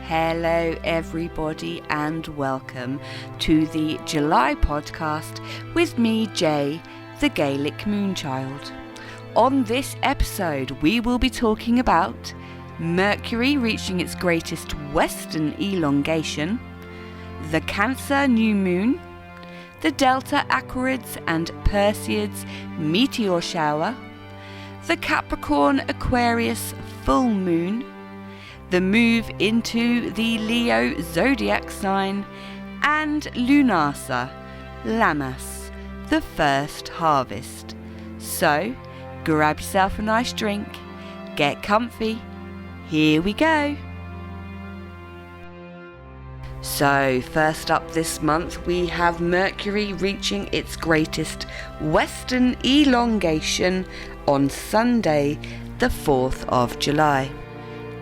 Hello everybody and welcome to the July podcast with me, Jay, the Gaelic Moonchild. On this episode we will be talking about Mercury reaching its greatest western elongation, the Cancer new moon, the Delta Aphids and Perseids meteor shower, the Capricorn Aquarius full moon, the move into the Leo zodiac sign, and Lunasa, Lammas, the first harvest. So, grab yourself a nice drink, get comfy, here we go. So, first up this month we have Mercury reaching its greatest western elongation on Sunday, the 4th of July.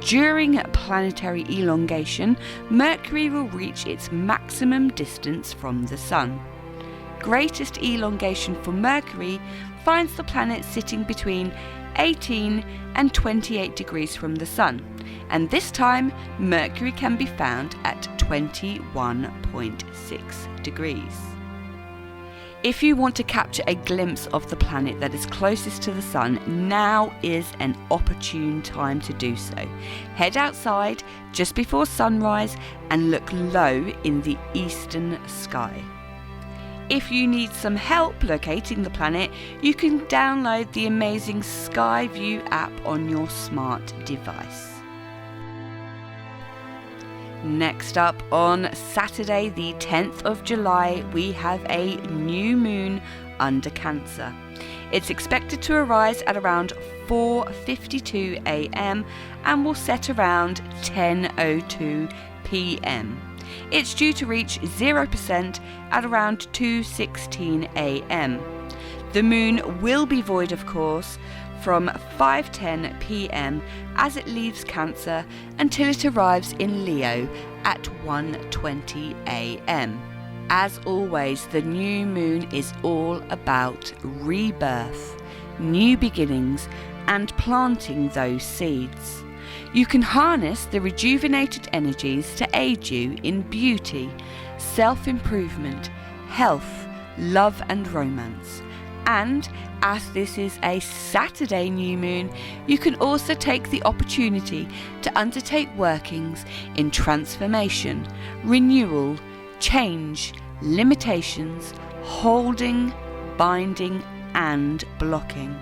During planetary elongation, Mercury will reach its maximum distance from the Sun. Greatest elongation for Mercury finds the planet sitting between 18 and 28 degrees from the Sun, and this time Mercury can be found at 21.6 degrees. If you want to capture a glimpse of the planet that is closest to the Sun, now is an opportune time to do so. Head outside just before sunrise and look low in the eastern sky. If you need some help locating the planet, you can download the amazing Skyview app on your smart device. Next up, on Saturday the 10th of July, we have a new moon under Cancer. It's expected to arise at around 4:52 a.m. and will set around 10:02 p.m. It's due to reach 0% at around 2:16 a.m. The moon will be void, of course, from 5:10 p.m. as it leaves Cancer until it arrives in Leo at 1:20 a.m. As always, the new moon is all about rebirth, new beginnings, and planting those seeds. You can harness the rejuvenated energies to aid you in beauty, self-improvement, health, love and romance. And as this is a Saturday new moon, you can also take the opportunity to undertake workings in transformation, renewal, change, limitations, holding, binding and blocking.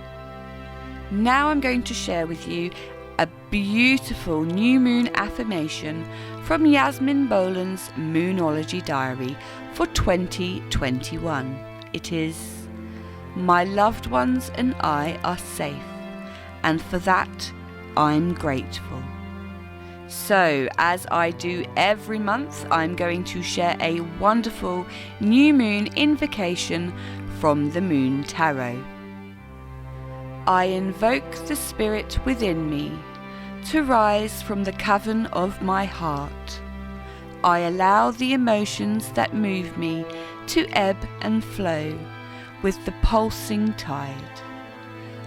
Now I'm going to share with you a beautiful new moon affirmation from Yasmin Boland's Moonology Diary for 2021. It is: my loved ones and I are safe, and for that I'm grateful. So, as I do every month, I'm going to share a wonderful new moon invocation from the Moon Tarot. I invoke the spirit within me to rise from the cavern of my heart. I allow the emotions that move me to ebb and flow with the pulsing tide.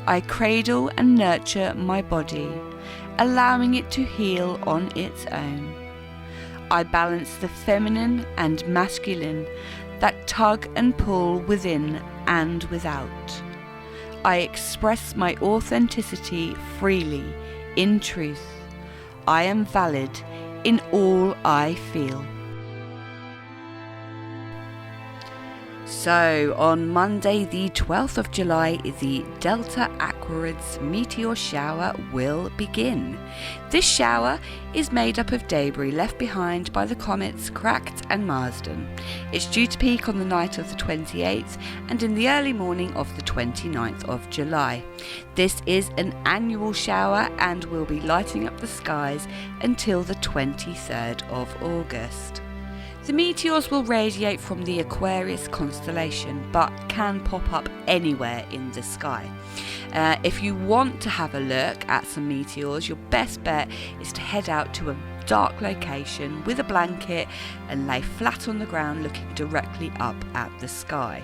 I cradle and nurture my body, allowing it to heal on its own. I balance the feminine and masculine that tug and pull within and without. I express my authenticity freely in truth. I am valid in all I feel. So, on Monday the 12th of July, the Delta Aphids meteor shower will begin. This shower is made up of debris left behind by the comets Cracked and Marsden. It's due to peak on the night of the 28th and in the early morning of the 29th of July. This is an annual shower and will be lighting up the skies until the 23rd of August. The meteors will radiate from the Aquarius constellation, but can pop up anywhere in the sky. If you want to have a look at some meteors, your best bet is to head out to a dark location with a blanket and lay flat on the ground looking directly up at the sky.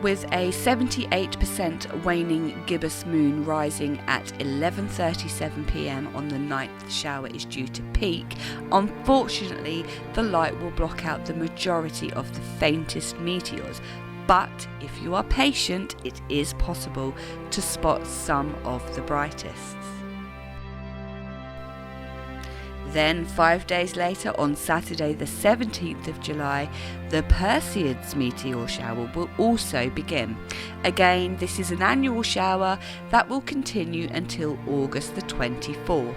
with a 78% waning gibbous moon rising at 11:37 p.m. on the night the shower is due to peak. Unfortunately, the light will block out the majority of the faintest meteors, but if you are patient, it is possible to spot some of the brightest. Then 5 days later, on Saturday the 17th of July, the Perseids meteor shower will also begin. Again, this is an annual shower that will continue until August the 24th.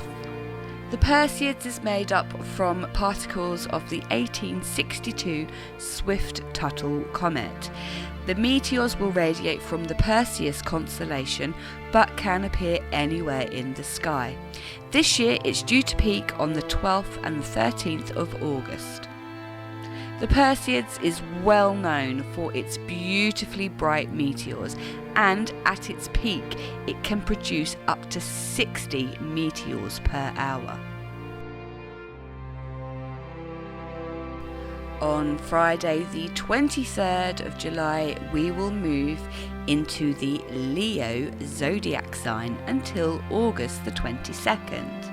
The Perseids is made up from particles of the 1862 Swift-Tuttle comet. The meteors will radiate from the Perseus constellation but can appear anywhere in the sky. This year it's due to peak on the 12th and the 13th of August. The Perseids is well known for its beautifully bright meteors, and at its peak it can produce up to 60 meteors per hour. On Friday the 23rd of July, we will move into the Leo zodiac sign until August the 22nd.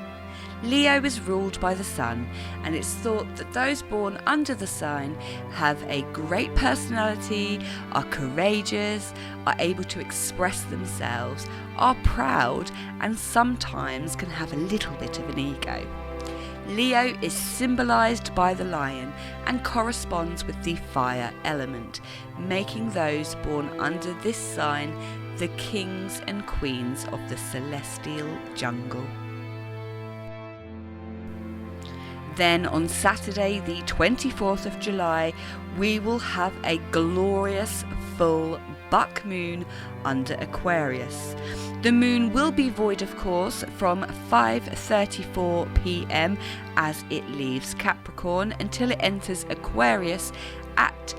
Leo is ruled by the sun, and it's thought that those born under the sign have a great personality, are courageous, are able to express themselves, are proud, and sometimes can have a little bit of an ego. Leo is symbolised by the lion and corresponds with the fire element, making those born under this sign the kings and queens of the celestial jungle. Then on Saturday the 24th of July, we will have a glorious full buck moon under Aquarius. The moon will be void, of course, from 5:34 p.m. as it leaves Capricorn until it enters Aquarius at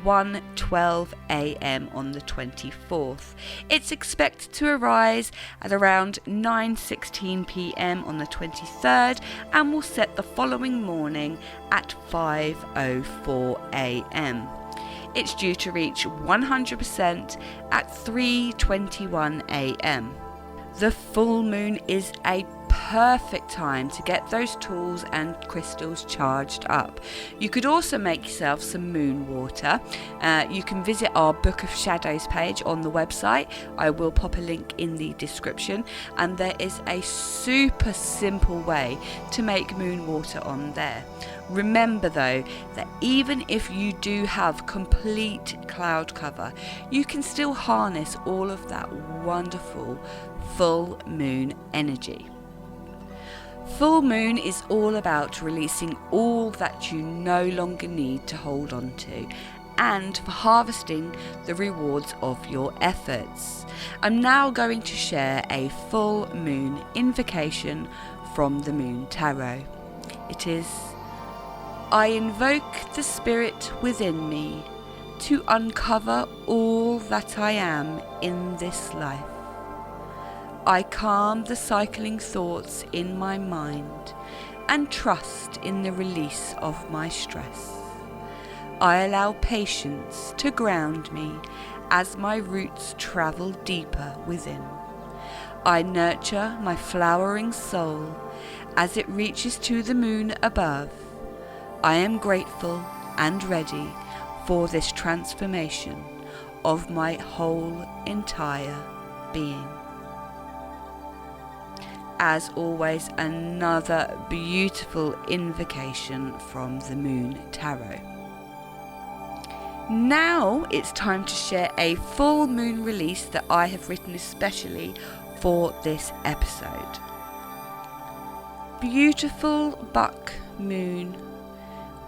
1:12 a.m. on the 24th. It's expected to arise at around 9:16 p.m. on the 23rd and will set the following morning at 5:04 a.m. It's due to reach 100% at 3:21 a.m. The full moon is a perfect time to get those tools and crystals charged up. You could also make yourself some moon water. You can visit our Book of Shadows page on the website. I will pop a link in the description, and there is a super simple way to make moon water on there. Remember though that even if you do have complete cloud cover, you can still harness all of that wonderful full moon energy. Full moon is all about releasing all that you no longer need to hold on to, and for harvesting the rewards of your efforts. I'm now going to share a full moon invocation from the Moon Tarot. It is: I invoke the spirit within me to uncover all that I am in this life. I calm the cycling thoughts in my mind and trust in the release of my stress. I allow patience to ground me as my roots travel deeper within. I nurture my flowering soul as it reaches to the moon above. I am grateful and ready for this transformation of my whole entire being. As always, another beautiful invocation from the Moon Tarot. Now it's time to share a full moon release that I have written especially for this episode. Beautiful buck moon,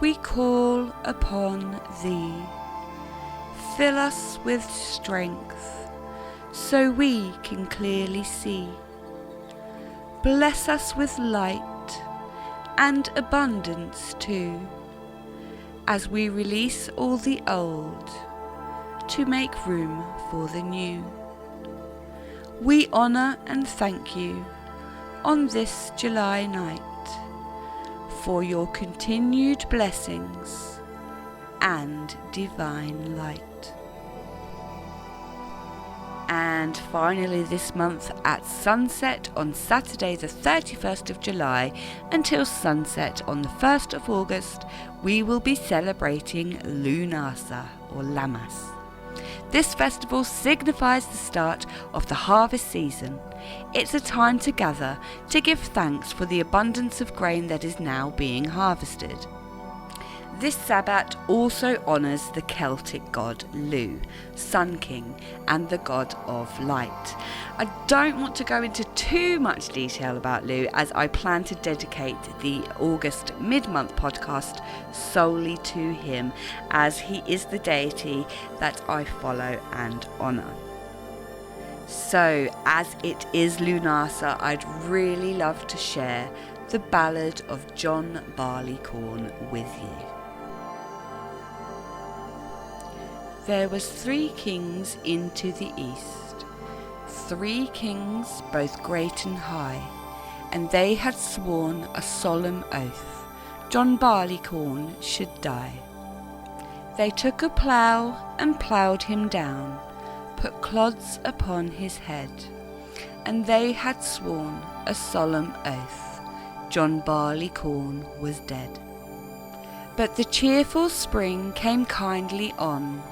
we call upon thee. Fill us with strength so we can clearly see. Bless us with light and abundance too, as we release all the old to make room for the new. We honour and thank you on this July night for your continued blessings and divine light. And finally this month at sunset on Saturday the 31st of July until sunset on the 1st of August, we will be celebrating Lunasa or Lammas. This festival signifies the start of the harvest season. It's a time to gather to give thanks for the abundance of grain that is now being harvested. This Sabbat also honours the Celtic god Lu, Sun King, and the god of light. I don't want to go into too much detail about Lu, as I plan to dedicate the August mid-month podcast solely to him, as he is the deity that I follow and honour. So, as it is Lunasa, I'd really love to share the Ballad of John Barleycorn with you. There was 3 kings into the east, 3 kings both great and high, and they had sworn a solemn oath, John Barleycorn should die. They took a plough and ploughed him down, put clods upon his head, and they had sworn a solemn oath, John Barleycorn was dead. But the cheerful spring came kindly on,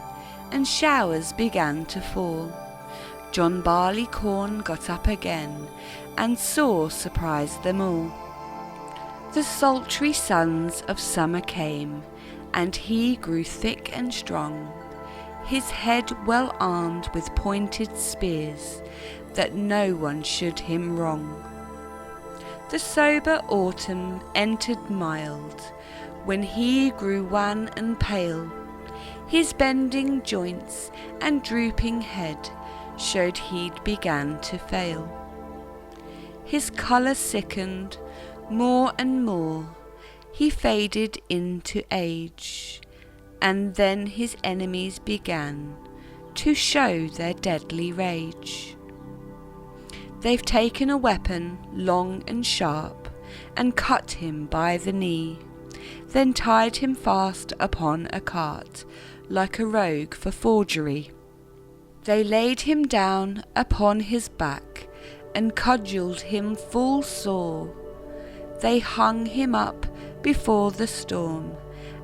and showers began to fall. John Barleycorn got up again, and sore surprised them all. The sultry suns of summer came, and he grew thick and strong, his head well armed with pointed spears, that no one should him wrong. The sober autumn entered mild, when he grew wan and pale. His bending joints and drooping head showed he'd began to fail. His colour sickened more and more, he faded into age, and then his enemies began to show their deadly rage. They've taken a weapon long and sharp, and cut him by the knee, then tied him fast upon a cart, like a rogue for forgery. They laid him down upon his back, and cudgelled him full sore. They hung him up before the storm,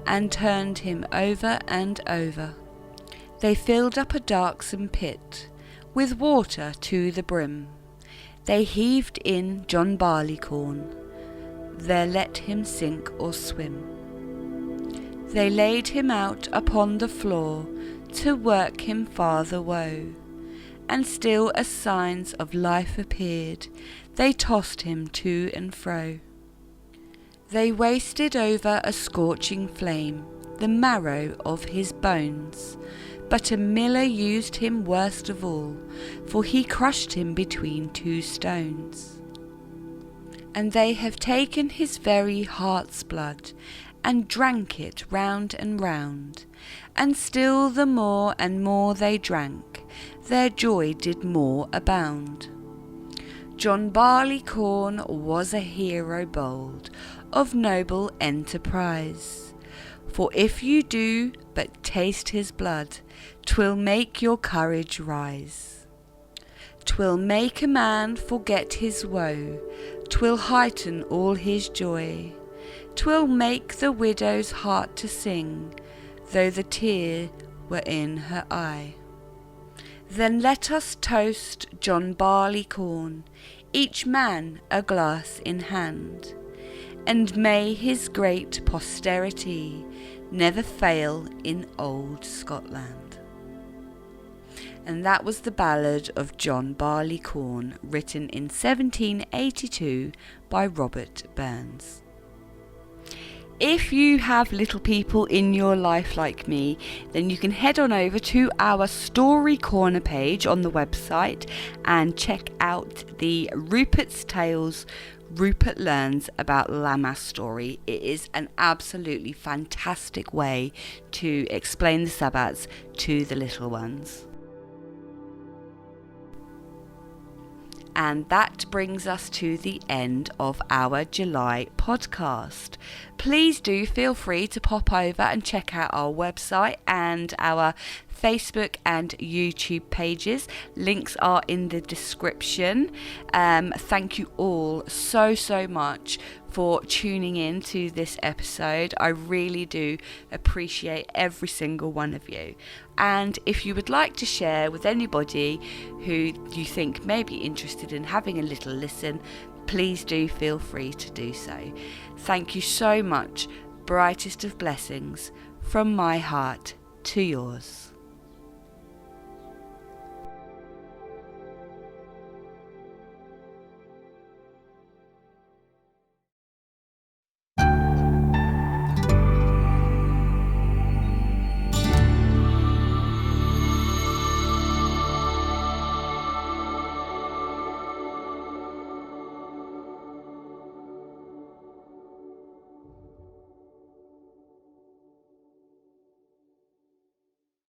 and turned him over and over. They filled up a darksome pit, with water to the brim. They heaved in John Barleycorn, there let him sink or swim. They laid him out upon the floor, to work him farther woe, and still as signs of life appeared, they tossed him to and fro. They wasted over a scorching flame the marrow of his bones, but a miller used him worst of all, for he crushed him between 2 stones. And they have taken his very heart's blood, and drank it round and round, and still the more and more they drank, their joy did more abound. John Barleycorn was a hero bold, of noble enterprise, for if you do but taste his blood, 'twill make your courage rise. 'Twill make a man forget his woe, 'twill heighten all his joy, 'twill make the widow's heart to sing, though the tear were in her eye. Then let us toast John Barleycorn, each man a glass in hand, and may his great posterity never fail in old Scotland. And that was the Ballad of John Barleycorn, written in 1782 by Robert Burns. If you have little people in your life like me, then you can head on over to our Story Corner page on the website and check out the Rupert's Tales Rupert Learns About Lammas story. It is an absolutely fantastic way to explain the Sabbats to the little ones. And that brings us to the end of our July podcast. Please do feel free to pop over and check out our website and our Facebook and YouTube pages. Links are in the description. Thank you all so much for tuning in to this episode. I really do appreciate every single one of you. And if you would like to share with anybody who you think may be interested in having a little listen, please do feel free to do so. Thank you so much. Brightest of blessings from my heart to yours.